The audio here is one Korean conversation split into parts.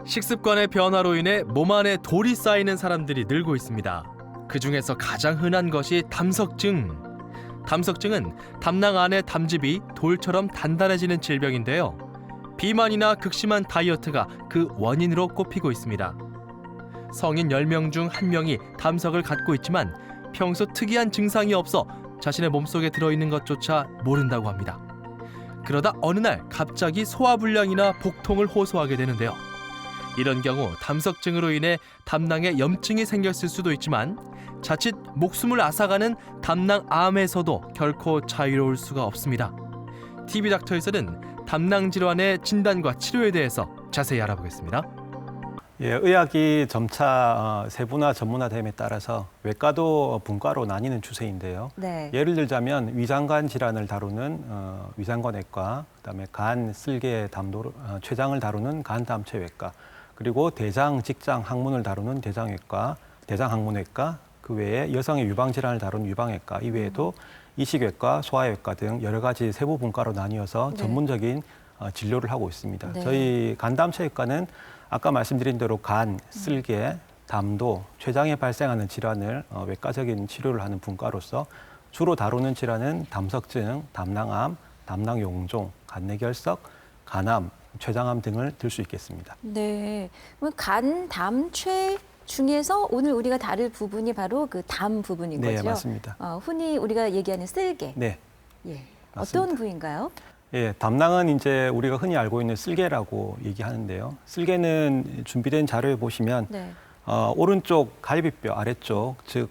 식습관의 변화로 인해 몸 안에 돌이 쌓이는 사람들이 늘고 있습니다. 그중에서 가장 흔한 것이 담석증. 담석증은 담낭 안의 담즙이 돌처럼 단단해지는 질병인데요. 비만이나 극심한 다이어트가 그 원인으로 꼽히고 있습니다. 성인 10명 중 1명이 담석을 갖고 있지만 평소 특이한 증상이 없어 자신의 몸속에 들어있는 것조차 모른다고 합니다. 그러다 어느 날 갑자기 소화불량이나 복통을 호소하게 되는데요. 이런 경우 담석증으로 인해 담낭에 염증이 생겼을 수도 있지만 자칫 목숨을 앗아가는 담낭암에서도 결코 자유로울 수가 없습니다. TV닥터에서는 담낭 질환의 진단과 치료에 대해서 자세히 알아보겠습니다. 예, 의학이 점차 세분화 전문화됨에 따라서 외과도 분과로 나뉘는 추세인데요. 네. 예를 들자면 위장관 질환을 다루는 위장관외과, 그다음에 간, 쓸개, 담도, 췌장을 다루는 간담체외과, 그리고 대장, 직장, 항문을 다루는 대장외과, 대장항문외과, 그 외에 여성의 유방 질환을 다루는 유방외과, 이외에도 이식외과, 소아외과 등 여러 가지 세부 분과로 나뉘어서 네. 전문적인 진료를 하고 있습니다. 네. 저희 간담체외과는 아까 말씀드린 대로 간, 쓸개, 담도, 췌장에 발생하는 질환을 외과적인 치료를 하는 분과로서 주로 다루는 질환은 담석증, 담낭암, 담낭용종, 간내결석, 간암, 췌장암 등을 들 수 있겠습니다. 네. 그럼 간, 담, 췌 중에서 오늘 우리가 다룰 부분이 바로 그 담 부분인 네, 거죠? 맞습니다. 흔히 우리가 얘기하는 쓸개. 네, 예. 맞습니다. 어떤 부위인가요? 예, 담낭은 이제 우리가 흔히 알고 있는 쓸개라고 얘기하는데요. 쓸개는 준비된 자료에 보시면 네. 오른쪽 갈비뼈 아래쪽, 즉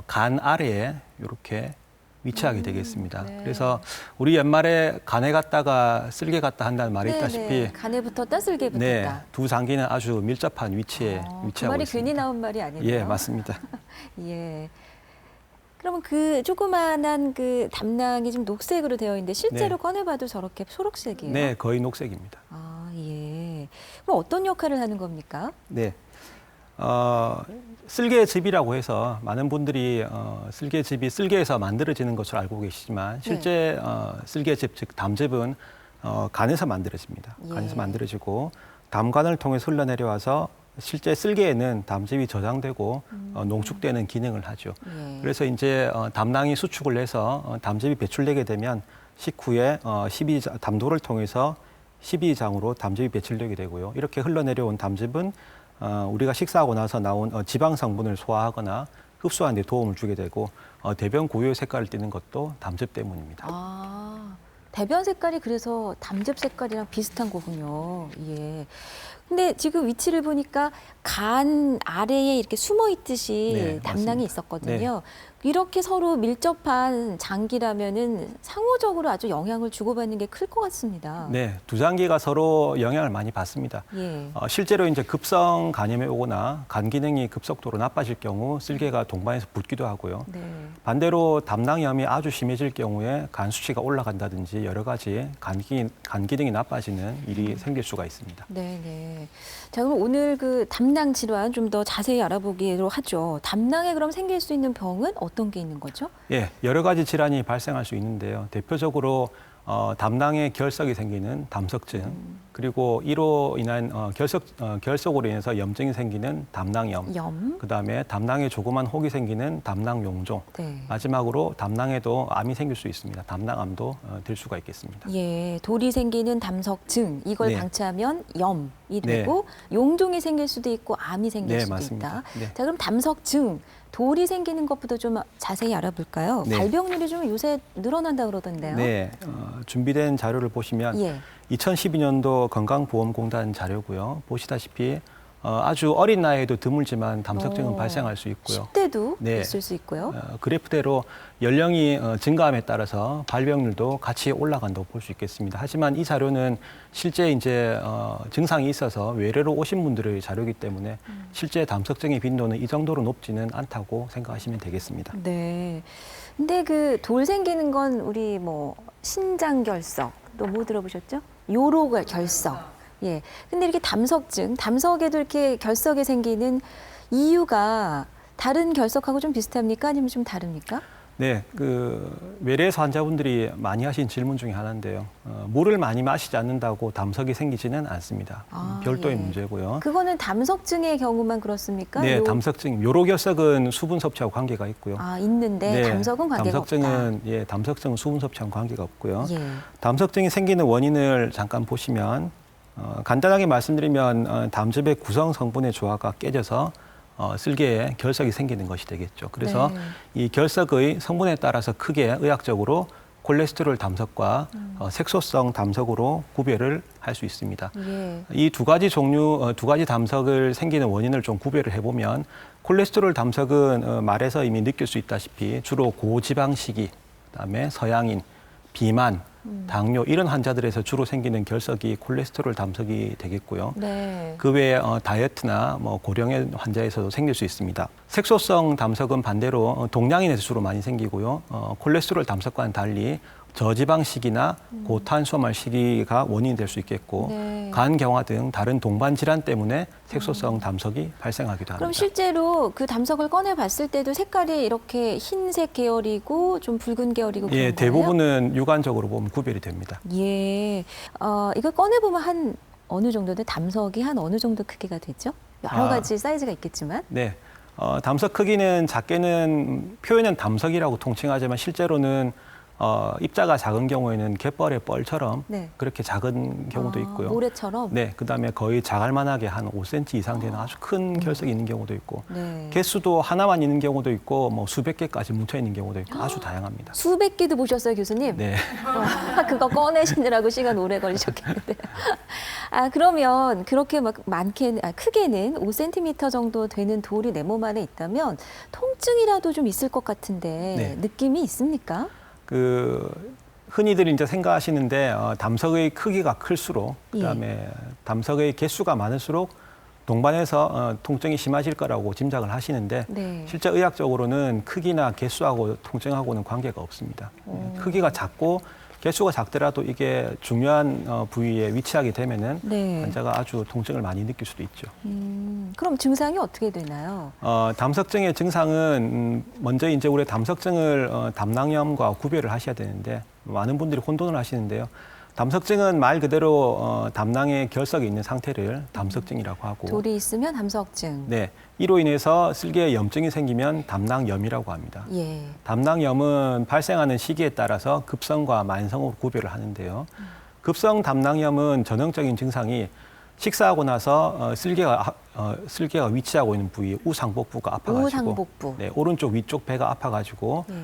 간 아래에 이렇게 위치하게 되겠습니다. 네. 그래서 우리 옛말에 간에 갔다가 쓸개 갔다 한다는 말이 네, 있다시피 네. 간에 붙었다, 쓸개 붙었다. 네, 두 장기는 아주 밀접한 위치에 그 위치하고 말이 있습니다. 괜히 나온 말이 아니네요. 예, 맞습니다. 예. 그러면 그 조그마한 그 담낭이 좀 녹색으로 되어 있는데 실제로 네. 꺼내봐도 저렇게 초록색이에요? 네, 거의 녹색입니다. 아, 예. 그럼 어떤 역할을 하는 겁니까? 네. 쓸개즙이라고 해서 많은 분들이 쓸개즙이 쓸개에서 만들어지는 것으로 알고 계시지만 실제 쓸개즙, 즉 담즙은 간에서 만들어집니다. 예. 간에서 만들어지고 담관을 통해 흘러내려와서 실제 쓸개에는 담즙이 저장되고 농축되는 기능을 하죠. 예. 그래서 이제 담낭이 수축을 해서 담즙이 배출되게 되면 식후에 담도를 통해서 십이장으로 담즙이 배출되게 되고요. 이렇게 흘러내려온 담즙은 우리가 식사하고 나서 나온 지방 성분을 소화하거나 흡수하는 데 도움을 주게 되고 대변 고유의 색깔을 띠는 것도 담즙 때문입니다. 아, 대변 색깔이 그래서 담즙 색깔이랑 비슷한 거군요. 예. 근데 지금 위치를 보니까 간 아래에 이렇게 숨어 있듯이 네, 담낭이 맞습니다. 있었거든요. 이렇게 서로 밀접한 장기라면은 상호적으로 아주 영향을 주고받는 게 클 것 같습니다. 네, 두 장기가 서로 영향을 많이 받습니다. 예. 실제로 이제 급성 간염이 오거나 간 기능이 급속도로 나빠질 경우 쓸개가 동반해서 붓기도 하고요. 네. 반대로 담낭염이 아주 심해질 경우에 간 수치가 올라간다든지 여러 가지 간 기능이 나빠지는 일이 생길 수가 있습니다. 네, 네. 자, 그럼 오늘 그 담낭 질환 좀 더 자세히 알아보기로 하죠. 담낭에 그럼 생길 수 있는 병은 어떤 게 있는 거죠? 예, 여러 가지 질환이 발생할 수 있는데요. 대표적으로 담낭에 결석이 생기는 담석증, 그리고 이로 인한 결석으로 인해서 염증이 생기는 담낭염, 염. 그다음에 담낭에 조그만 혹이 생기는 담낭용종, 네. 마지막으로 담낭에도 암이 생길 수 있습니다. 담낭암도 될 수가 있겠습니다. 예, 돌이 생기는 담석증 이걸 네. 방치하면 염이 네. 되고 용종이 생길 수도 있고 암이 생길 네, 수도 맞습니다. 있다. 네. 자, 그럼 담석증 돌이 생기는 것부터 좀 자세히 알아볼까요? 네. 발병률이 좀 요새 늘어난다 그러던데요. 네, 준비된 자료를 보시면 예. 2012년도 건강보험공단 자료고요. 보시다시피 아주 어린 나이에도 드물지만 담석증은 발생할 수 있고요. 10대도 네. 있을 수 있고요. 그래프대로 연령이 증가함에 따라서 발병률도 같이 올라간다고 볼 수 있겠습니다. 하지만 이 자료는 실제 이제 증상이 있어서 외래로 오신 분들의 자료이기 때문에 실제 담석증의 빈도는 이 정도로 높지는 않다고 생각하시면 되겠습니다. 네. 근데 그 돌 생기는 건 우리 뭐 신장 결석 또 뭐 들어보셨죠? 요로 결석. 예. 근데 이렇게 담석증, 담석에도 이렇게 결석이 생기는 이유가 다른 결석하고 좀 비슷합니까? 아니면 좀 다릅니까? 네, 외래에서 환자분들이 많이 하신 질문 중에 하나인데요. 물을 많이 마시지 않는다고 담석이 생기지는 않습니다. 별도의 예. 문제고요. 그거는 담석증의 경우만 그렇습니까? 네, 담석증, 요로결석은 수분 섭취하고 관계가 있고요. 있는데 네, 담석은 관계가 담석증은 담석증은 수분 섭취하고 관계가 없고요. 없다. 예. 담석증이 생기는 원인을 잠깐 보시면 간단하게 말씀드리면 담즙의 구성 성분의 조화가 깨져서 쓸개에 결석이 생기는 것이 되겠죠. 그래서 네. 이 결석의 성분에 따라서 크게 의학적으로 콜레스테롤 담석과 색소성 담석으로 구별을 할 수 있습니다. 예. 이 두 가지 종류, 두 가지 담석을 생기는 원인을 좀 구별을 해보면 콜레스테롤 담석은 말에서 이미 느낄 수 있다시피 주로 고지방식이, 그다음에 서양인, 비만, 당뇨 이런 환자들에서 주로 생기는 결석이 콜레스테롤 담석이 되겠고요. 네. 그 외에 다이어트나 고령의 환자에서도 생길 수 있습니다. 색소성 담석은 반대로 동양인에서 주로 많이 생기고요. 콜레스테롤 담석과는 달리 저지방식이나 고탄수화물 식이가 원인이 될 수 있겠고 네. 간경화 등 다른 동반 질환 때문에 색소성 담석이 발생하기도 합니다. 그럼 실제로 그 담석을 꺼내 봤을 때도 색깔이 이렇게 흰색 계열이고 좀 붉은 계열이고 그런 예, 거예요? 대부분은 육안적으로 보면 구별이 됩니다. 예. 이걸 꺼내 보면 한 어느 정도인데 담석이 한 어느 정도 크기가 되죠? 여러 가지 사이즈가 있겠지만. 네. 담석 크기는 작게는 표현은 담석이라고 통칭하지만 실제로는 입자가 작은 경우에는 갯벌의 뻘처럼 네. 그렇게 작은 경우도 있고요. 모래처럼. 네, 그다음에 거의 자갈만하게 한 5cm 이상 되는 아주 큰 결석이 있는 경우도 있고, 네. 개수도 하나만 있는 경우도 있고, 수백 개까지 뭉쳐 있는 경우도 있고, 아주 다양합니다. 수백 개도 보셨어요, 교수님? 네, 그거 꺼내시느라고 시간 오래 걸리셨겠는데. 그러면 그렇게 막 크게는 5cm 정도 되는 돌이 내 몸 안에 있다면 통증이라도 좀 있을 것 같은데 네. 느낌이 있습니까? 흔히들 이제 생각하시는데 담석의 크기가 클수록 그다음에 담석의 개수가 많을수록 동반해서 통증이 심해질 거라고 짐작을 하시는데 네. 실제 의학적으로는 크기나 개수하고 통증하고는 관계가 없습니다. 크기가 작고 개수가 작더라도 이게 중요한 부위에 위치하게 되면은 네. 환자가 아주 통증을 많이 느낄 수도 있죠. 그럼 증상이 어떻게 되나요? 담석증의 증상은 먼저 이제 우리 담석증을 담낭염과 구별을 하셔야 되는데 많은 분들이 혼돈을 하시는데요. 담석증은 말 그대로 담낭에 결석이 있는 상태를 담석증이라고 하고 돌이 있으면 담석증. 네, 이로 인해서 쓸개에 염증이 생기면 담낭염이라고 합니다. 예. 담낭염은 발생하는 시기에 따라서 급성과 만성으로 구별을 하는데요. 급성 담낭염은 전형적인 증상이 식사하고 나서 쓸개가 위치하고 있는 부위 우상복부가 아파가지고 우상복부. 네, 오른쪽 위쪽 배가 아파가지고 네.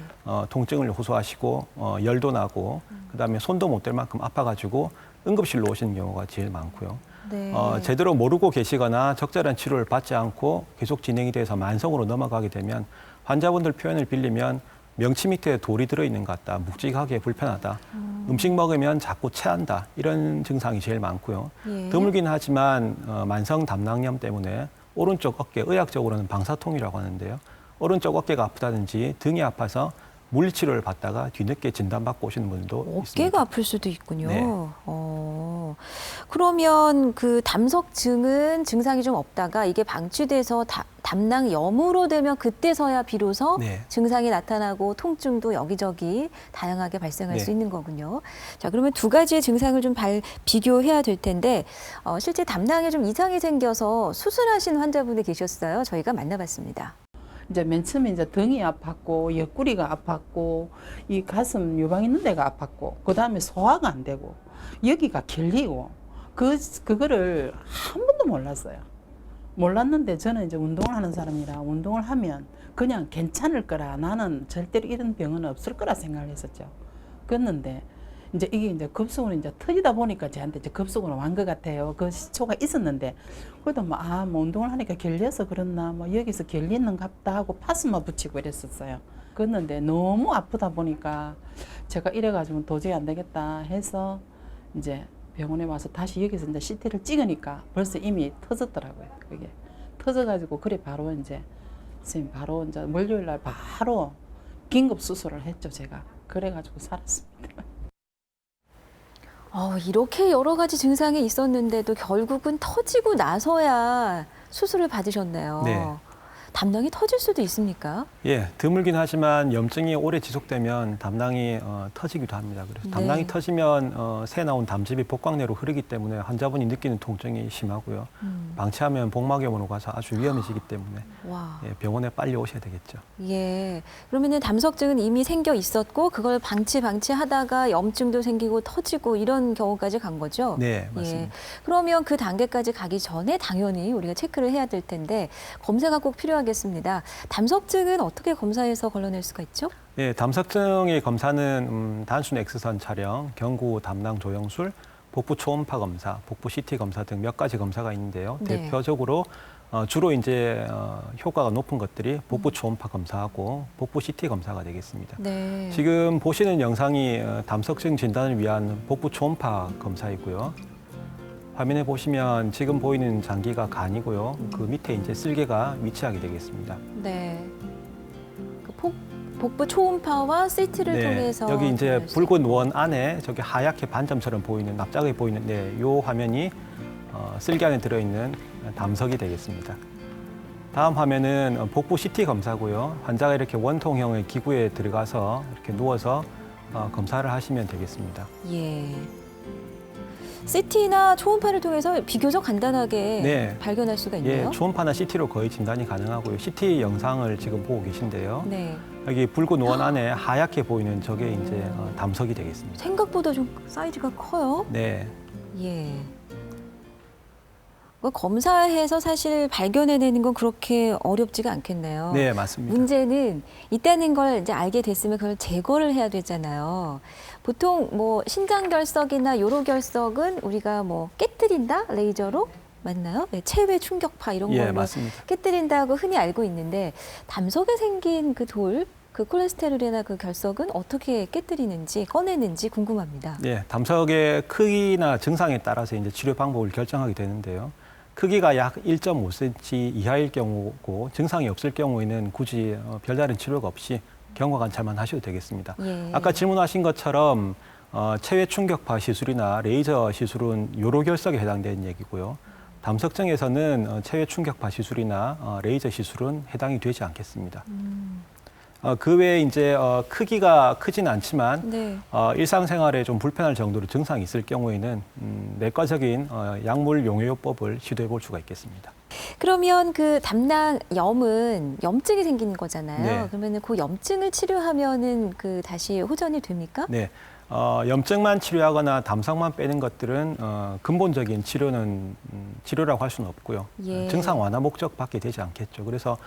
통증을 호소하시고 열도 나고 그다음에 손도 못 댈 만큼 아파가지고 응급실로 오시는 경우가 제일 많고요. 네. 제대로 모르고 계시거나 적절한 치료를 받지 않고 계속 진행이 돼서 만성으로 넘어가게 되면 환자분들 표현을 빌리면 명치 밑에 돌이 들어있는 것 같다, 묵직하게 불편하다, 음식 먹으면 자꾸 체한다 이런 증상이 제일 많고요. 예. 드물긴 하지만 만성 담낭염 때문에 오른쪽 어깨, 의학적으로는 방사통이라고 하는데요. 오른쪽 어깨가 아프다든지 등이 아파서 물리치료를 받다가 뒤늦게 진단받고 오시는 분들도 있습니다. 어깨가 아플 수도 있군요. 네. 그러면 그 담석증은 증상이 좀 없다가 이게 방치돼서 담낭염으로 되면 그때서야 비로소 네. 증상이 나타나고 통증도 여기저기 다양하게 발생할 네. 수 있는 거군요. 자, 그러면 두 가지의 증상을 좀 비교해야 될 텐데 실제 담낭에 좀 이상이 생겨서 수술하신 환자분이 계셨어요. 저희가 만나봤습니다. 이제 맨 처음에 이제 등이 아팠고 옆구리가 아팠고 이 가슴 유방 있는 데가 아팠고 그 다음에 소화가 안 되고 여기가 결리고 그거를 한 번도 몰랐어요. 몰랐는데 저는 이제 운동을 하는 사람이라 운동을 하면 그냥 괜찮을 거라 나는 절대로 이런 병은 없을 거라 생각을 했었죠. 그랬는데 이제 이게 이제 급속으로 이제 터지다 보니까 저한테 이제 급속으로 완 것 같아요. 그 시초가 있었는데 그래도 뭐 운동을 하니까 결려서 그렇나 여기서 결리 있는 갑다 하고 파스만 붙이고 이랬었어요. 그랬는데 너무 아프다 보니까 제가 이래가지고 도저히 안 되겠다 해서 이제 병원에 와서 다시 여기서 이제 CT를 찍으니까 벌써 이미 터졌더라고요. 그게 터져가지고 그래 바로 이제 선생님 바로 이제 월요일 날 바로 긴급 수술을 했죠. 제가 그래가지고 살았습니다. 이렇게 여러 가지 증상이 있었는데도 결국은 터지고 나서야 수술을 받으셨네요. 네. 담낭이 터질 수도 있습니까? 예, 드물긴 하지만 염증이 오래 지속되면 담낭이 터지기도 합니다. 그래서 네. 담낭이 터지면 새 나온 담즙이 복강 내로 흐르기 때문에 환자분이 느끼는 통증이 심하고요. 방치하면 복막염으로 가서 아주 위험해지기 때문에 와. 예, 병원에 빨리 오셔야 되겠죠. 예. 그러면은 담석증은 이미 생겨 있었고 그걸 방치하다가 염증도 생기고 터지고 이런 경우까지 간 거죠? 네, 맞습니다. 예. 그러면 그 단계까지 가기 전에 당연히 우리가 체크를 해야 될 텐데 검사가 꼭 필요하겠습니다. 담석증은 어떻게 검사해서 걸러낼 수가 있죠? 예, 담석증의 검사는 단순 X선 촬영, 경구 담낭 조영술, 복부 초음파 검사, 복부 CT 검사 등 몇 가지 검사가 있는데요. 네. 대표적으로 주로 이제 효과가 높은 것들이 복부 초음파 검사하고 복부 CT 검사가 되겠습니다. 네. 지금 보시는 영상이 담석증 진단을 위한 복부 초음파 검사이고요. 화면에 보시면 지금 보이는 장기가 간이고요. 그 밑에 이제 쓸개가 위치하게 되겠습니다. 네. 그 복부 초음파와 CT를 통해서 여기 이제 확인할 수 붉은 원 안에 저기 하얗게 반점처럼 보이는 납작하게 보이는 요 화면이 쓸개 안에 들어있는 담석이 되겠습니다. 다음 화면은 복부 CT 검사고요. 환자가 이렇게 원통형의 기구에 들어가서 이렇게 누워서 검사를 하시면 되겠습니다. 예. CT나 초음파를 통해서 비교적 간단하게 네. 발견할 수가 있네요. 예, 초음파나 CT로 거의 진단이 가능하고요. CT 영상을 지금 보고 계신데요. 네. 여기 붉은 원 안에 하얗게 보이는 저게 이제 담석이 되겠습니다. 생각보다 좀 사이즈가 커요. 네. 예. 검사해서 사실 발견해내는 건 그렇게 어렵지가 않겠네요. 네, 맞습니다. 문제는 있다는 걸 이제 알게 됐으면 그걸 제거를 해야 되잖아요. 보통 뭐 신장결석이나 요로결석은 우리가 뭐 깨뜨린다 레이저로 맞나요? 네, 체외 충격파 이런 예, 걸로 맞습니다. 깨뜨린다고 흔히 알고 있는데 담석에 생긴 그 돌, 그 콜레스테롤이나 그 결석은 어떻게 깨뜨리는지 꺼내는지 궁금합니다. 네, 담석의 크기나 증상에 따라서 이제 치료 방법을 결정하게 되는데요. 크기가 약 1.5cm 이하일 경우고 증상이 없을 경우에는 굳이 별다른 치료가 없이 경과 관찰만 하셔도 되겠습니다. 예. 아까 질문하신 것처럼 체외 충격파 시술이나 레이저 시술은 요로결석에 해당되는 얘기고요. 담석증에서는 체외 충격파 시술이나 레이저 시술은 해당이 되지 않겠습니다. 그 외에 이제 크기가 크진 않지만 네. 일상생활에 좀 불편할 정도로 증상이 있을 경우에는 내과적인 약물 용해요법을 시도해 볼 수가 있겠습니다. 그러면 그 담낭염은 염증이 생기는 거잖아요. 네. 그러면은 그 염증을 치료하면은 그 다시 호전이 됩니까? 네, 염증만 치료하거나 담석만 빼는 것들은 근본적인 치료라고 할 수는 없고요. 예. 증상 완화 목적밖에 되지 않겠죠. 그래서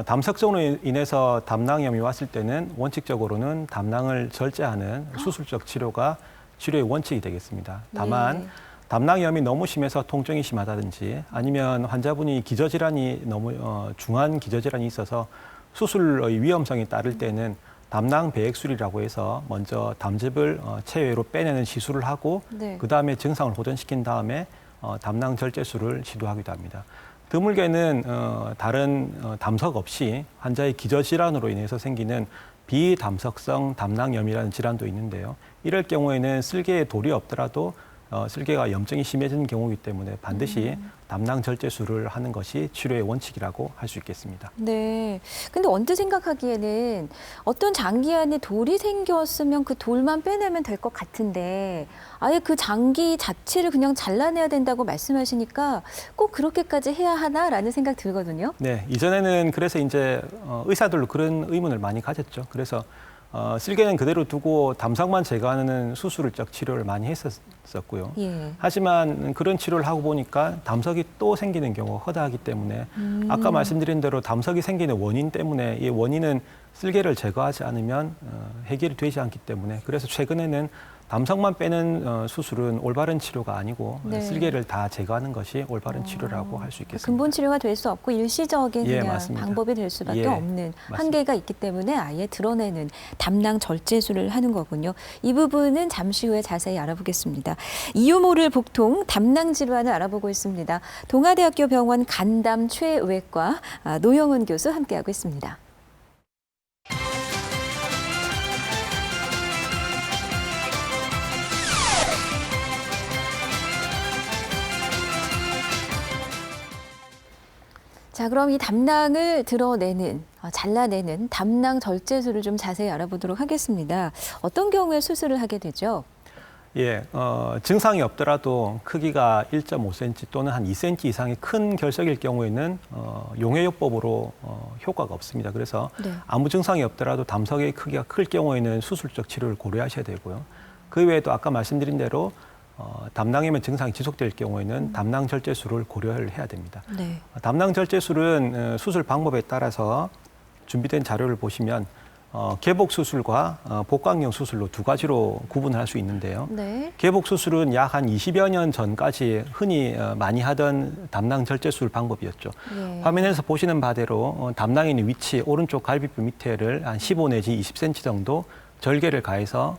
담석증으로 인해서 담낭염이 왔을 때는 원칙적으로는 담낭을 절제하는 수술적 치료가 치료의 원칙이 되겠습니다. 다만 네. 담낭염이 너무 심해서 통증이 심하다든지 아니면 환자분이 기저질환이 너무 중한 기저질환이 있어서 수술의 위험성이 따를 때는 담낭 배액술이라고 해서 먼저 담즙을 체외로 빼내는 시술을 하고 네. 그다음에 증상을 호전시킨 다음에 담낭 절제술을 시도하기도 합니다. 드물게는 다른 담석 없이 환자의 기저질환으로 인해서 생기는 비담석성 담낭염이라는 질환도 있는데요. 이럴 경우에는 쓸개에 돌이 없더라도 쓸개가 염증이 심해진 경우이기 때문에 반드시 담낭 절제술을 하는 것이 치료의 원칙이라고 할 수 있겠습니다. 네. 근데 언뜻 생각하기에는 어떤 장기 안에 돌이 생겼으면 그 돌만 빼내면 될 것 같은데 아예 그 장기 자체를 그냥 잘라내야 된다고 말씀하시니까 꼭 그렇게까지 해야 하나라는 생각 들거든요. 네, 이전에는 그래서 이제 의사들도 그런 의문을 많이 가졌죠. 그래서 쓸개는 그대로 두고 담석만 제거하는 수술적 치료를 많이 했었고요. 예. 하지만 그런 치료를 하고 보니까 담석이 또 생기는 경우가 허다하기 때문에 아까 말씀드린 대로 담석이 생기는 원인 때문에 이 원인은 쓸개를 제거하지 않으면 해결이 되지 않기 때문에 그래서 최근에는 담석만 빼는 수술은 올바른 치료가 아니고 네. 쓸개를 다 제거하는 것이 올바른 치료라고 할 수 있겠습니다. 근본 치료가 될 수 없고 일시적인 예, 그냥 맞습니다. 방법이 될 수밖에 예, 없는 맞습니다. 한계가 있기 때문에 아예 드러내는 담낭 절제술을 하는 거군요. 이 부분은 잠시 후에 자세히 알아보겠습니다. 이유 모를 복통 담낭 질환을 알아보고 있습니다. 동아대학교 병원 간담 최외과 노영은 교수 함께하고 있습니다. 자, 그럼 이 담낭을 드러내는, 잘라내는 담낭 절제술을 좀 자세히 알아보도록 하겠습니다. 어떤 경우에 수술을 하게 되죠? 예, 증상이 없더라도 크기가 1.5cm 또는 한 2cm 이상의 큰 결석일 경우에는 용해요법으로 효과가 없습니다. 그래서 네. 아무 증상이 없더라도 담석의 크기가 클 경우에는 수술적 치료를 고려하셔야 되고요. 그 외에도 아까 말씀드린 대로 담낭이면 증상이 지속될 경우에는 담낭 절제술을 고려를 해야 됩니다. 네. 담낭 절제술은 수술 방법에 따라서 준비된 자료를 보시면 개복 수술과 복강경 수술로 두 가지로 구분할 수 있는데요. 네. 개복 수술은 약 한 20여 년 전까지 흔히 많이 하던 담낭 절제술 방법이었죠. 예. 화면에서 보시는 바대로 담낭에 있는 위치 오른쪽 갈비뼈 밑에를 한 15 내지 20cm 정도 절개를 가해서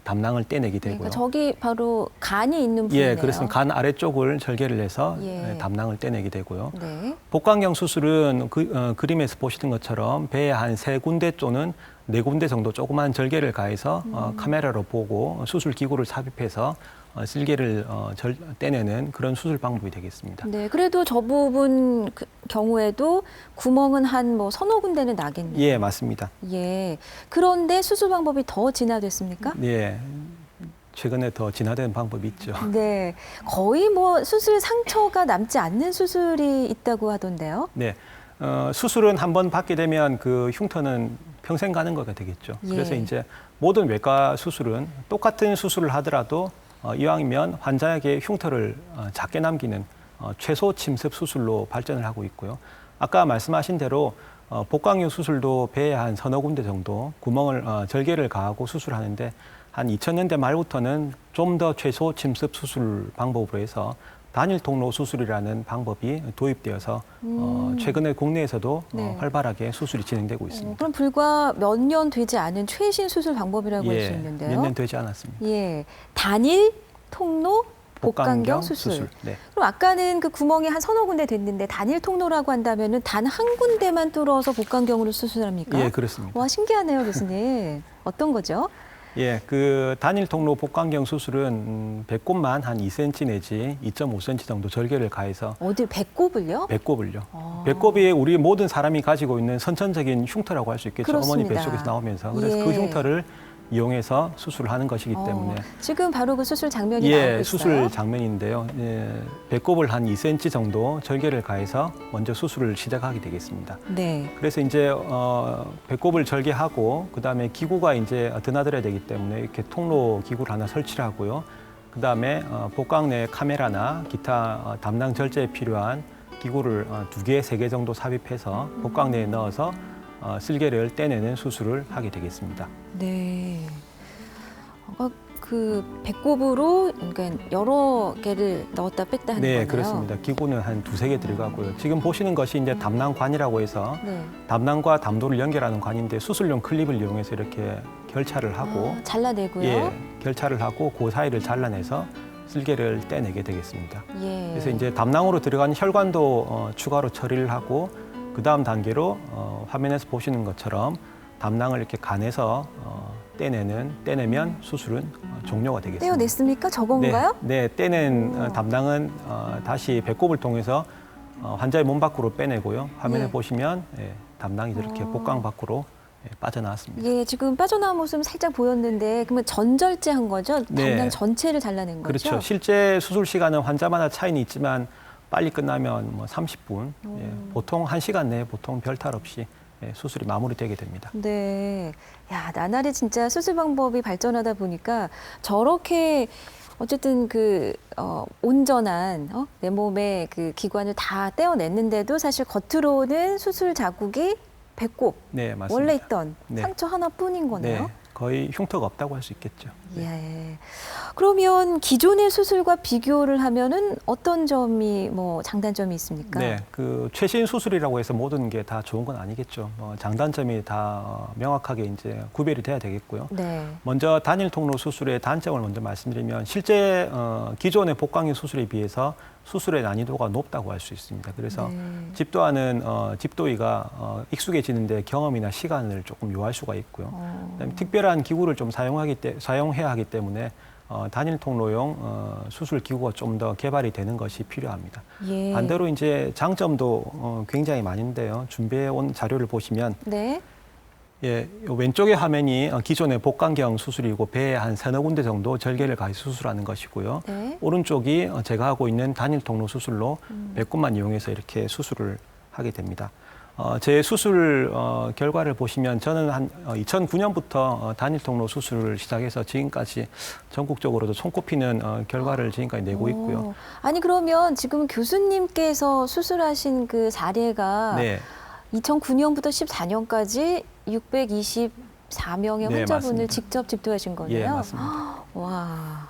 담낭을 떼내게 되고요. 그러니까 저기 바로 간이 있는 부분이네요. 예, 그렇습니다. 간 아래쪽을 절개를 해서 예. 담낭을 떼내게 되고요. 네. 복강경 수술은 그림에서 보시는 것처럼 배에 한 3군데 또는 4군데 정도 조그만 절개를 가해서 카메라로 보고 수술 기구를 삽입해서 쓸개를 떼내는 그런 수술 방법이 되겠습니다. 네. 그래도 저 부분 경우에도 구멍은 한 뭐 서너 군데는 나겠네요. 예, 맞습니다. 예. 그런데 수술 방법이 더 진화됐습니까? 예, 최근에 더 진화된 방법이 있죠. 네. 거의 뭐 수술 상처가 남지 않는 수술이 있다고 하던데요. 네, 수술은 한번 받게 되면 그 흉터는 평생 가는 거가 되겠죠. 예. 그래서 이제 모든 외과 수술은 똑같은 수술을 하더라도 이왕이면 환자에게 흉터를 작게 남기는 최소 침습 수술로 발전을 하고 있고요. 아까 말씀하신 대로 복강경 수술도 배에 한 서너 군데 정도 구멍을 절개를 가하고 수술하는데 한 2000년대 말부터는 좀 더 최소 침습 수술 방법으로 해서 단일 통로 수술이라는 방법이 도입되어서 최근에 국내에서도 네. 활발하게 수술이 진행되고 있습니다. 그럼 불과 몇 년 되지 않은 최신 수술 방법이라고 할 수 있는데요. 몇 년 되지 않았습니다. 예. 단일 통로 복강경 수술. 네. 그럼 아까는 그 구멍이 한 서너 군데 됐는데 단일 통로라고 한다면은 단 한 군데만 뚫어서 복강경으로 수술합니까? 예, 그렇습니다. 와, 신기하네요, 교수님. 어떤 거죠? 예, 그 단일 통로 복강경 수술은 배꼽만 한 2cm 내지 2.5cm 정도 절개를 가해서 어디 배꼽을요? 배꼽을요. 아. 배꼽이 우리 모든 사람이 가지고 있는 선천적인 흉터라고 할 수 있겠죠. 어머니 그렇습니다. 뱃속에서 나오면서. 그래서 그 예. 흉터를 이용해서 수술을 하는 것이기 때문에 지금 바로 그 수술 장면이 나오고 있어요. 수술 장면인데요. 예, 배꼽을 한 2cm 정도 절개를 가해서 먼저 수술을 시작하게 되겠습니다. 네. 그래서 이제 배꼽을 절개하고 그다음에 기구가 이제 드나들어야 되기 때문에 이렇게 통로 기구를 하나 설치를 하고요. 그다음에 복강 내 카메라나 기타 담낭 절제에 필요한 기구를 2개, 3개 정도 삽입해서 복강 내에 넣어서 쓸개를 떼내는 수술을 하게 되겠습니다. 네. 그 배꼽으로 그러니까 여러 개를 넣었다 뺐다 하는 네, 거네요. 그렇습니다. 기구는 한 2-3개 들어가고요. 지금 보시는 것이 이제 담낭관이라고 해서 네. 담낭과 담도를 연결하는 관인데 수술용 클립을 이용해서 이렇게 결차를 하고 잘라내고요. 예, 결차를 하고 그 사이를 잘라내서 쓸개를 떼내게 되겠습니다. 예. 그래서 이제 담낭으로 들어가는 혈관도 추가로 처리를 하고 그 다음 단계로 화면에서 보시는 것처럼 담낭을 이렇게 간에서 떼내면 수술은 종료가 되겠습니다. 떼어냈습니까? 저건가요? 네, 떼낸 담낭은 다시 배꼽을 통해서 환자의 몸 밖으로 빼내고요. 화면에 예. 보시면 담낭이 이렇게 복강 밖으로 빠져나왔습니다. 예, 지금 빠져나온 모습 살짝 보였는데 그러면 전절제한 거죠? 네. 담낭 전체를 잘라낸 거죠? 그렇죠. 실제 수술 시간은 환자마다 차이는 있지만 빨리 끝나면 뭐 30분, 보통 1시간 내에 보통 별탈 없이 수술이 마무리되게 됩니다. 네. 야, 나날이 진짜 수술 방법이 발전하다 보니까 저렇게 어쨌든 그 온전한 내 몸의 그 기관을 다 떼어냈는데도 사실 겉으로는 수술 자국이 배꼽 네, 맞습니다. 원래 있던 네. 상처 하나뿐인 거네요. 네, 거의 흉터가 없다고 할 수 있겠죠. 예. 그러면 기존의 수술과 비교를 하면은 어떤 점이 뭐 장단점이 있습니까? 네, 그 최신 수술이라고 해서 모든 게 다 좋은 건 아니겠죠. 장단점이 다 명확하게 이제 구별이 돼야 되겠고요. 네. 먼저 단일 통로 수술의 단점을 먼저 말씀드리면 실제 기존의 복강경 수술에 비해서 수술의 난이도가 높다고 할 수 있습니다. 그래서 네. 집도하는 집도의가 익숙해지는데 경험이나 시간을 조금 요할 수가 있고요. 그다음에 특별한 기구를 좀 사용해야 하기 때문에 단일 통로용 수술 기구가 좀 더 개발이 되는 것이 필요합니다. 예. 반대로 이제 장점도 굉장히 많은데요. 준비해 온 자료를 보시면 네. 예, 요 왼쪽의 화면이 기존의 복강경 수술이고 배에 한 서너 군데 정도 절개를 가해 수술하는 것이고요. 네. 오른쪽이 제가 하고 있는 단일 통로 수술로 배꼽만 이용해서 이렇게 수술을 하게 됩니다. 제 수술 결과를 보시면 저는 한 2009년부터 단일 통로 수술을 시작해서 지금까지 전국적으로도 손꼽히는 결과를 지금까지 내고 있고요. 오. 아니 그러면 지금 교수님께서 수술하신 그 사례가 네, 2009년부터 14년까지 624명의 네, 환자분을 맞습니다. 직접 집도하신 거네요. 예, 맞습니다. 와,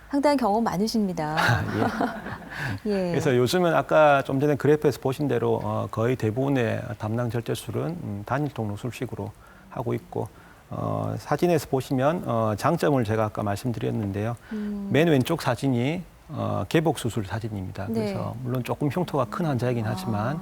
상당히 경험 많으십니다. 예. 예. 그래서 요즘은 아까 좀 전에 그래프에서 보신 대로 거의 대부분의 담낭 절제술은 단일 통로 술식으로 하고 있고 사진에서 보시면 장점을 제가 아까 말씀드렸는데요. 맨 왼쪽 사진이 개복 수술 사진입니다. 네. 그래서 물론 조금 흉터가 큰 환자이긴 하지만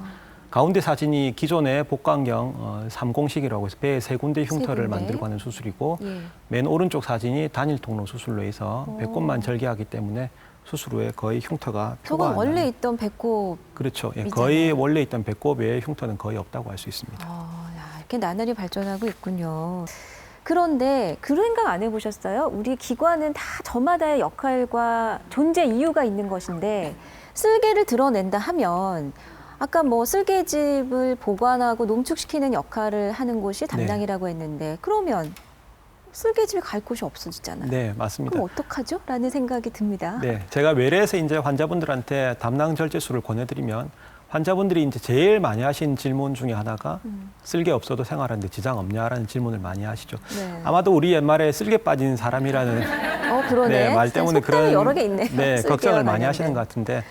가운데 사진이 기존의 복강경 3공식이라고 해서 배에 세 군데 흉터를 군데. 만들고 하는 수술이고 예. 맨 오른쪽 사진이 단일 통로 수술로 해서 배꼽만 절개하기 때문에 수술 후에 거의 흉터가 표가 저건 안 원래 나는. 있던 배꼽. 그렇죠. 예, 있잖아요. 거의 원래 있던 배꼽에 흉터는 거의 없다고 할 수 있습니다. 야, 이렇게 나날이 발전하고 있군요. 그런데 그런 생각 안 해보셨어요? 우리 기관은 다 저마다의 역할과 존재 이유가 있는 것인데 쓸개를 드러낸다 하면 아까 뭐 쓸개집을 보관하고 농축시키는 역할을 하는 곳이 담당이라고 했는데 그러면 쓸개집에 갈 곳이 없어지잖아요. 네, 맞습니다. 그럼 어떡하죠? 라는 생각이 듭니다. 네, 제가 외래에서 이제 환자분들한테 담낭 절제술을 권해드리면 환자분들이 이제 제일 많이 하신 질문 중에 하나가 쓸개 없어도 생활하는데 지장 없냐라는 질문을 많이 하시죠. 네. 아마도 우리 옛말에 쓸개 빠진 사람이라는 그러네. 말 때문에 속담이 그런 여러 개 있네요. 네, 쓸개와 걱정을 많이 관련된. 하시는 것 같은데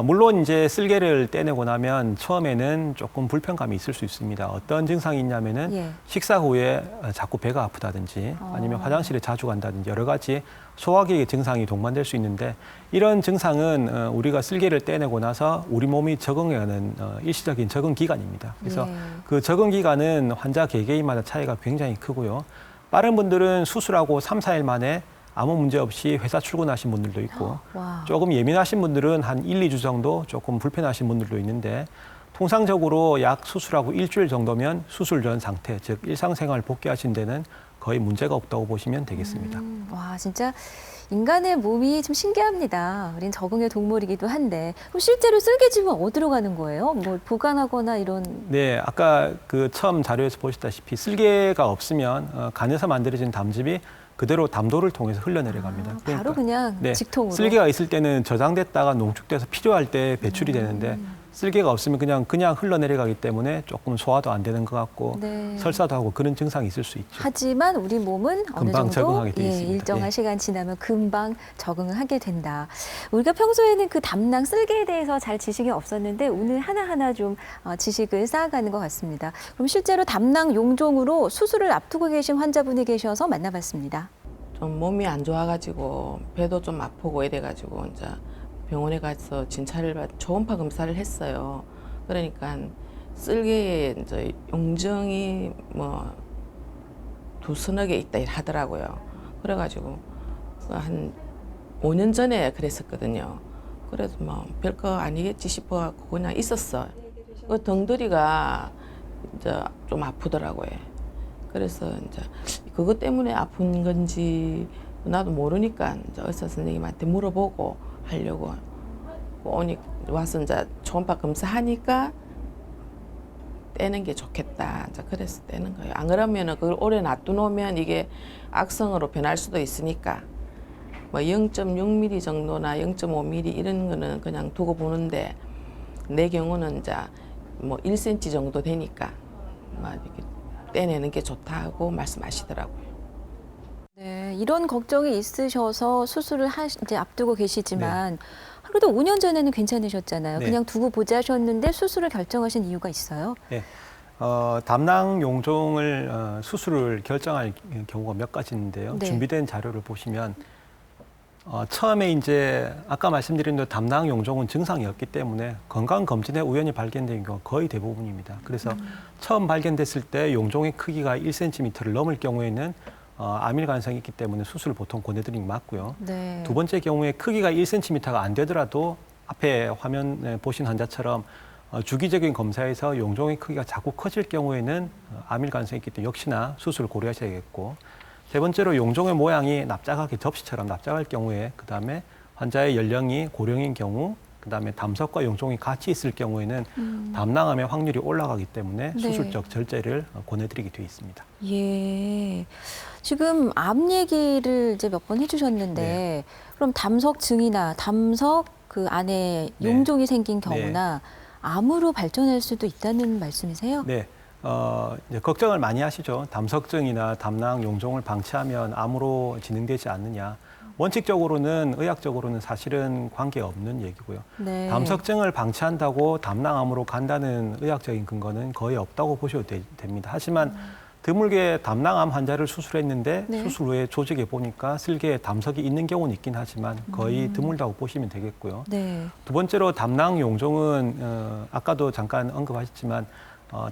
물론 이제 쓸개를 떼내고 나면 처음에는 조금 불편감이 있을 수 있습니다. 어떤 증상이 있냐면은 예. 식사 후에 자꾸 배가 아프다든지 아니면 화장실에 자주 간다든지 여러 가지 소화기 증상이 동반될 수 있는데 이런 증상은 우리가 쓸개를 떼내고 나서 우리 몸이 적응하는 일시적인 적응 기간입니다. 그래서 예. 그 적응 기간은 환자 개개인마다 차이가 굉장히 크고요. 빠른 분들은 수술하고 3, 4일 만에 아무 문제 없이 회사 출근하신 분들도 있고 와. 조금 예민하신 분들은 한 1, 2주 정도 조금 불편하신 분들도 있는데 통상적으로 약 수술하고 일주일 정도면 수술 전 상태, 즉 일상생활 복귀하신 데는 거의 문제가 없다고 보시면 되겠습니다. 와, 진짜 인간의 몸이 좀 신기합니다. 우린 적응의 동물이기도 한데 그럼 실제로 쓸개집은 어디로 가는 거예요? 뭐 보관하거나 이런. 네, 아까 그 처음 자료에서 보셨다시피 쓸개가 없으면 간에서 만들어진 담즙이 그대로 담도를 통해서 흘러내려갑니다. 바로 그냥 네, 직통으로. 쓸개가 있을 때는 저장됐다가 농축돼서 필요할 때 배출이 되는데 쓸개가 없으면 그냥 흘러내려가기 때문에 조금 소화도 안 되는 것 같고 네. 설사도 하고 그런 증상이 있을 수 있죠. 하지만 우리 몸은 어느 금방 정도 적응하게 돼 있습니다. 일정한 예. 시간 지나면 금방 적응을 하게 된다. 우리가 평소에는 그 담낭 쓸개에 대해서 잘 지식이 없었는데 오늘 하나하나 좀 지식을 쌓아가는 것 같습니다. 그럼 실제로 담낭 용종으로 수술을 앞두고 계신 환자분이 계셔서 만나봤습니다. 좀 몸이 안 좋아가지고 배도 좀 아프고 이래가지고 이제 병원에 가서 초음파 검사를 했어요. 그러니까 쓸개에 이제 용종이 뭐 두서너 개 있다 하더라고요. 그래가지고 한 5년 전에 그랬었거든요. 그래도 뭐 별거 아니겠지 싶어갖고 그냥 있었어. 그 덩더리가 이제 좀 아프더라고요. 그래서 이제 그것 때문에 아픈 건지 나도 모르니까 이제 의사 선생님한테 물어보고 하려고 와서 이제 초음파 검사하니까 떼는 게 좋겠다. 이제 그래서 떼는 거예요. 안 그러면은 그걸 오래 놔두놓으면 이게 악성으로 변할 수도 있으니까 뭐 0.6mm 정도나 0.5mm 이런 거는 그냥 두고 보는데 내 경우는 이제 뭐 1cm 정도 되니까 막 이렇게 떼내는 게 좋다고 말씀하시더라고요. 네, 이런 걱정이 있으셔서 수술을 이제 앞두고 계시지만 그래도 5년 전에는 괜찮으셨잖아요. 네. 그냥 두고 보자 하셨는데 수술을 결정하신 이유가 있어요? 네. 담낭 용종을 수술을 결정할 경우가 몇 가지 있는데요. 네. 준비된 자료를 보시면 처음에 이제 아까 말씀드린 대로 담낭 용종은 증상이 없기 때문에 건강 검진에 우연히 발견된 경우가 거의 대부분입니다. 그래서 처음 발견됐을 때 용종의 크기가 1cm를 넘을 경우에는 암일 가능성이 있기 때문에 수술을 보통 권해드리는 게 맞고요. 네. 두 번째 경우에 크기가 1cm가 안 되더라도 앞에 화면에 보신 환자처럼 주기적인 검사에서 용종의 크기가 자꾸 커질 경우에는 암일 가능성이 있기 때문에 역시나 수술을 고려하셔야겠고, 세 번째로 용종의 모양이 납작하게 접시처럼 납작할 경우에, 그다음에 환자의 연령이 고령인 경우, 그다음에 담석과 용종이 같이 있을 경우에는 담낭암의 확률이 올라가기 때문에 네. 수술적 절제를 권해드리게 되어 있습니다. 예. 지금 암 얘기를 이제 몇 번 해주셨는데, 그럼 담석증이나 담석 그 안에 네. 용종이 생긴 경우나 암으로 발전할 수도 있다는 말씀이세요? 네. 이제 걱정을 많이 하시죠. 담석증이나 담낭 용종을 방치하면 암으로 진행되지 않느냐. 원칙적으로는 의학적으로는 사실은 관계없는 얘기고요. 네. 담석증을 방치한다고 담낭암으로 간다는 의학적인 근거는 거의 없다고 보셔도 됩니다. 하지만 드물게 담낭암 환자를 수술했는데 네. 수술 후에 조직에 보니까 슬개에 담석이 있는 경우는 있긴 하지만 거의 드물다고 보시면 되겠고요. 네. 두 번째로 담낭 용종은 아까도 잠깐 언급하셨지만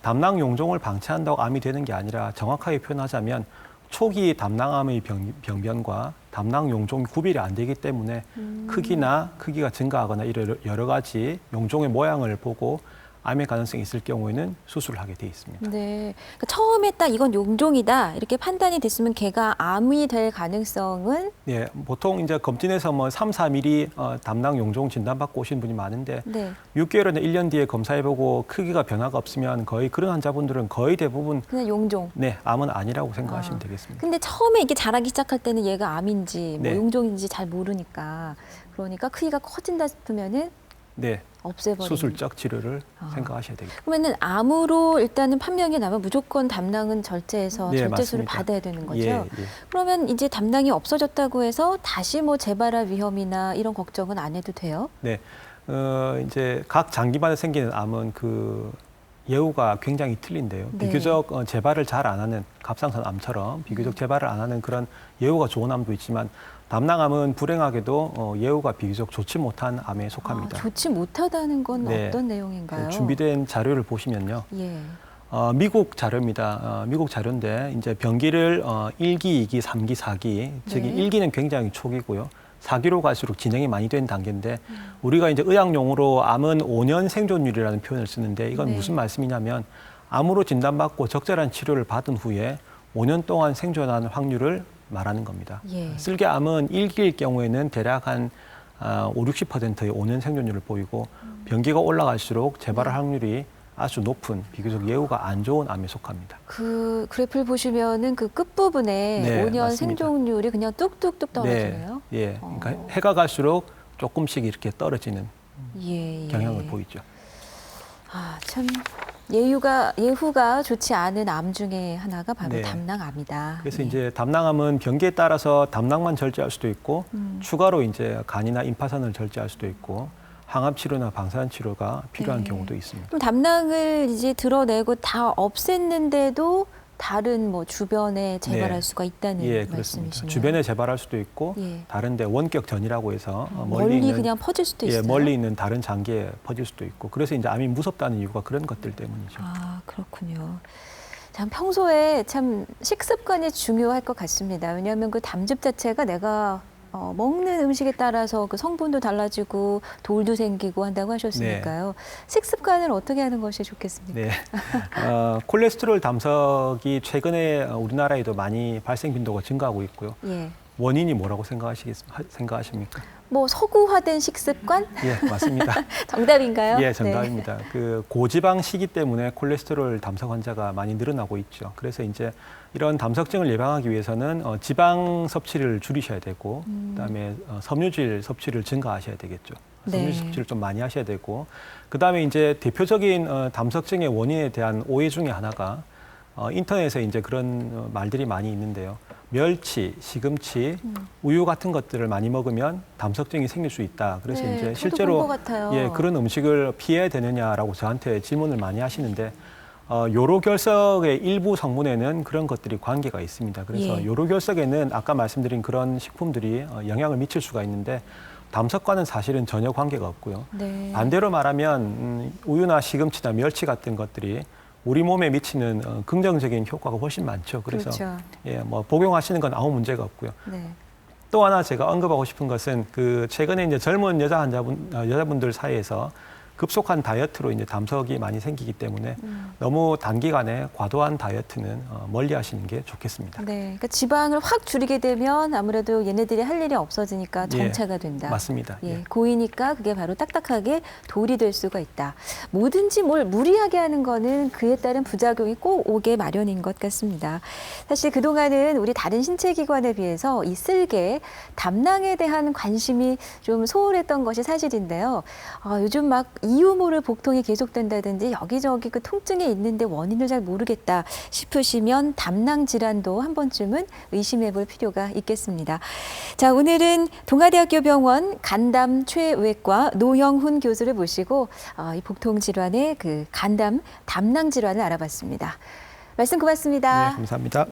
담낭 용종을 방치한다고 암이 되는 게 아니라 정확하게 표현하자면 초기 담낭암의 병변과 담낭 용종이 구별이 안 되기 때문에 크기가 증가하거나 이런 여러 가지 용종의 모양을 보고 암의 가능성이 있을 경우에는 수술을 하게 돼 있습니다. 네. 그러니까 처음에 딱 이건 용종이다 이렇게 판단이 됐으면 걔가 암이 될 가능성은 네, 보통 이제 검진에서 뭐 3, 4mm 담낭 용종 진단받고 오신 분이 많은데 네. 6개월이나 1년 뒤에 검사해보고 크기가 변화가 없으면 거의 그런 환자분들은 거의 대부분 그냥 용종. 네, 암은 아니라고 생각하시면 되겠습니다. 근데 처음에 이게 자라기 시작할 때는 얘가 암인지 뭐 네. 용종인지 잘 모르니까 그러니까 크기가 커진다 싶으면은 네, 없애버리는. 수술적 치료를 생각하셔야 되겠습니다. 그러면은 암으로 일단은 판명이 나면 무조건 담낭은 절제해서 네, 절제술을 맞습니다. 받아야 되는 거죠. 예, 예. 그러면 이제 담낭이 없어졌다고 해서 다시 뭐 재발할 위험이나 이런 걱정은 안 해도 돼요? 네, 이제 각 장기마다 생기는 암은 그 예후가 굉장히 틀린데요. 네. 비교적 재발을 잘 안 하는 갑상선 암처럼 비교적 재발을 안 하는 그런 예후가 좋은 암도 있지만 담낭암은 불행하게도 예후가 비교적 좋지 못한 암에 속합니다. 좋지 못하다는 건 네. 어떤 내용인가요? 준비된 자료를 보시면요. 예. 미국 자료입니다. 미국 자료인데 이제 병기를 1기, 2기, 3기, 4기, 즉 네. 1기는 굉장히 초기고요. 4기로 갈수록 진행이 많이 된 단계인데 우리가 이제 의학용어로 암은 5년 생존율이라는 표현을 쓰는데 이건 네. 무슨 말씀이냐면 암으로 진단받고 적절한 치료를 받은 후에 5년 동안 생존하는 확률을 말하는 겁니다. 예. 슬개암은 1기일 경우에는 대략 한 5, 60%의 5년 생존율을 보이고 병기가 올라갈수록 재발할 확률이 아주 높은 비교적 예후가 안 좋은 암에 속합니다. 그 그래프를 보시면은 그 끝부분에 네, 5년 맞습니다. 생존율이 그냥 뚝뚝뚝 떨어지네요. 네, 예. 그러니까 해가 갈수록 조금씩 이렇게 떨어지는 예, 예. 경향을 보이죠. 아, 참 예후가 좋지 않은 암 중에 하나가 바로 네. 담낭암이다. 그래서 예. 이제 담낭암은 병기에 따라서 담낭만 절제할 수도 있고 추가로 이제 간이나 임파선을 절제할 수도 있고 항암 치료나 방사선 치료가 필요한 네. 경우도 있습니다. 그럼 담낭을 이제 드러내고 다 없앴는데도 다른 뭐 주변에 재발할 네. 수가 있다는 예, 그렇습니다. 말씀이시네요. 주변에 재발할 수도 있고 예. 다른데 원격 전이라고 해서 멀리 있는, 그냥 퍼질 수도 있어요. 예, 멀리 있는 다른 장기에 퍼질 수도 있고 그래서 이제 암이 무섭다는 이유가 그런 것들 때문이죠. 아, 그렇군요. 참 평소에 참 식습관이 중요할 것 같습니다. 왜냐하면 그 담즙 자체가 내가 먹는 음식에 따라서 그 성분도 달라지고 돌도 생기고 한다고 하셨으니까요. 식습관을 어떻게 하는 것이 좋겠습니까? 네. 콜레스테롤 담석이 최근에 우리나라에도 많이 발생 빈도가 증가하고 있고요. 예. 원인이 뭐라고 생각하십니까? 뭐 서구화된 식습관? 예, 맞습니다. 정답인가요? 예, 정답입니다. 그 고지방 식이 때문에 콜레스테롤 담석 환자가 많이 늘어나고 있죠. 그래서 이제 이런 담석증을 예방하기 위해서는 지방 섭취를 줄이셔야 되고, 그다음에 섬유질 섭취를 증가하셔야 되겠죠. 네. 섬유질 섭취를 좀 많이 하셔야 되고, 그다음에 이제 대표적인 담석증의 원인에 대한 오해 중에 하나가 인터넷에 이제 그런 말들이 많이 있는데요. 멸치, 시금치, 우유 같은 것들을 많이 먹으면 담석증이 생길 수 있다. 그래서 네, 이제 저도 실제로 본 것 같아요. 예, 그런 음식을 피해야 되느냐라고 저한테 질문을 많이 하시는데 요로결석의 일부 성분에는 그런 것들이 관계가 있습니다. 그래서 예. 요로결석에는 아까 말씀드린 그런 식품들이 영향을 미칠 수가 있는데 담석과는 사실은 전혀 관계가 없고요. 네. 반대로 말하면 우유나 시금치나 멸치 같은 것들이 우리 몸에 미치는 긍정적인 효과가 훨씬 많죠. 그래서 그렇죠. 예, 뭐 복용하시는 건 아무 문제가 없고요. 네. 또 하나 제가 언급하고 싶은 것은 그 최근에 이제 젊은 여자분들 사이에서 급속한 다이어트로 이제 담석이 많이 생기기 때문에 너무 단기간에 과도한 다이어트는 멀리 하시는 게 좋겠습니다. 네. 그러니까 지방을 확 줄이게 되면 아무래도 얘네들이 할 일이 없어지니까 예, 정체가 된다. 맞습니다. 예, 예. 고이니까 그게 바로 딱딱하게 돌이 될 수가 있다. 뭐든지 뭘 무리하게 하는 거는 그에 따른 부작용이 꼭 오게 마련인 것 같습니다. 사실 그동안은 우리 다른 신체 기관에 비해서 이 쓸개, 담낭에 대한 관심이 좀 소홀했던 것이 사실인데요. 요즘 막 이유 모를 복통이 계속된다든지 여기저기 그 통증이 있는데 원인을 잘 모르겠다 싶으시면 담낭 질환도 한 번쯤은 의심해 볼 필요가 있겠습니다. 자, 오늘은 동아대학교 병원 간담 최외과 노영훈 교수를 모시고 이 복통 질환의 그 간담 담낭 질환을 알아봤습니다. 말씀 고맙습니다. 네, 감사합니다.